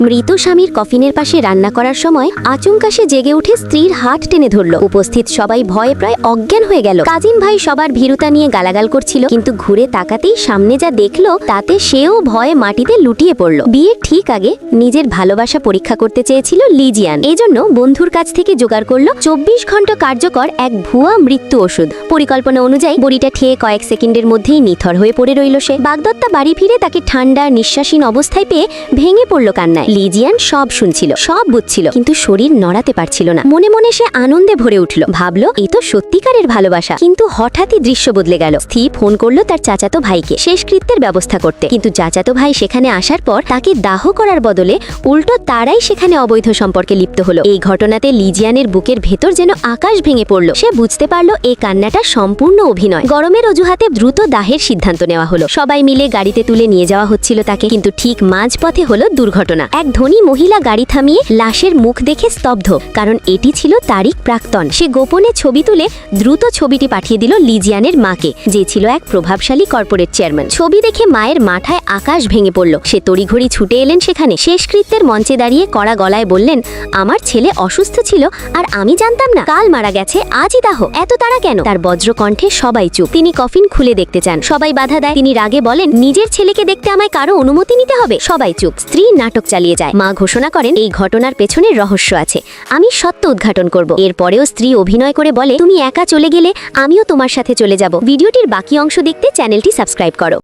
মৃত স্বামীর কফিনের পাশে রান্না করার সময় আচমকা সে জেগে উঠে স্ত্রীর হাত টেনে ধরল। উপস্থিত সবাই ভয়ে প্রায় অজ্ঞান হয়ে গেল। কাজিন ভাই সবার ভীরুতা নিয়ে গালাগাল করছিল, কিন্তু ঘুরে তাকাতেই সামনে যা দেখলো তাতে সেও ভয়ে মাটিতে লুটিয়ে পড়ল। বিয়ের ঠিক আগে নিজের ভালোবাসা পরীক্ষা করতে চেয়েছিল লিজিয়ান। এজন্য বন্ধুর কাছ থেকে জোগাড় করলো 24 ঘন্টা কার্যকর এক ভুয়া মৃত্যু ওষুধ। পরিকল্পনা অনুযায়ী বড়িটা খেয়ে কয়েক সেকেন্ডের মধ্যেই নিথর হয়ে পড়ে রইল সে। বাগদত্তা বাড়ি ফিরে তাকে ঠান্ডা নিঃশ্বাসহীন অবস্থায় পেয়ে ভেঙে পড়ল কান্নায়। লিজিয়ান সব শুনছিল, সব বুঝছিল, কিন্তু শরীর নড়াতে পারছিল না। মনে মনে সে আনন্দে ভরে উঠল, ভাবলো এ তো সত্যিকারের ভালোবাসা। কিন্তু হঠাৎই দৃশ্য বদলে গেল। স্থি ফোন করলো তার চাচাতো ভাইকে শেষকৃত্যের ব্যবস্থা করতে, কিন্তু চাচাতো ভাই সেখানে আসার পর তাকে দাহ করার বদলে উল্টো তারাই সেখানে অবৈধ সম্পর্কে লিপ্ত হলো। এই ঘটনাতে লিজিয়ানের বুকের ভেতর যেন আকাশ ভেঙে পড়ল। সে বুঝতে পারলো এই কান্নাটা সম্পূর্ণ অভিনয়। গরমের অজুহাতে দ্রুত দাহের সিদ্ধান্ত নেওয়া হলো। সবাই মিলে গাড়িতে তুলে নিয়ে যাওয়া হচ্ছিল তাকে, কিন্তু ঠিক মাঝপথে হলো দুর্ঘটনা। এক ধনী মহিলা গাড়ি থামিয়ে লাশের মুখ দেখে স্তব্ধ, কারণ এটি ছিল তারিক প্রাক্তন। সে গোপনে ছবি তুলে দ্রুত ছবিটি পাঠিয়ে দিল লিজিয়ানের মাকে, যে ছিল এক প্রভাবশালী কর্পোরেট চেয়ারম্যান। ছবি দেখে মায়ের মাথায় আকাশ ভেঙে পড়ল। সে তড়িঘড়ি ছুটে এলেন সেখানে। শেষকৃত্যের মঞ্চে দাঁড়িয়ে কড়া গলায় বললেন, আমার ছেলে অসুস্থ ছিল আর আমি জানতাম না, কাল মারা গেছে, আজই দাহ, এত তাড়া কেন? তার বজ্রকণ্ঠে সবাই চুপ। তিনি কফিন খুলে দেখতে চান, সবাই বাধা দেয়। তিনি রাগে বলেন, নিজের ছেলেকে দেখতে আমায় কারো অনুমতি নিতে হবে? সবাই চুপ। স্ত্রী নাটক চালিয়ে যায়। মা ঘোষণা করেন, এই ঘটনার পেছনে রহস্য আছে, আমি সত্য উদ্ঘাটন করব। এরপরেও স্ত্রী অভিনয় করে বলে, তুমি একা চলে গেলে আমিও তোমার সাথে চলে যাব। ভিডিওটির বাকি অংশ দেখতে চ্যানেলটি সাবস্ক্রাইব করো।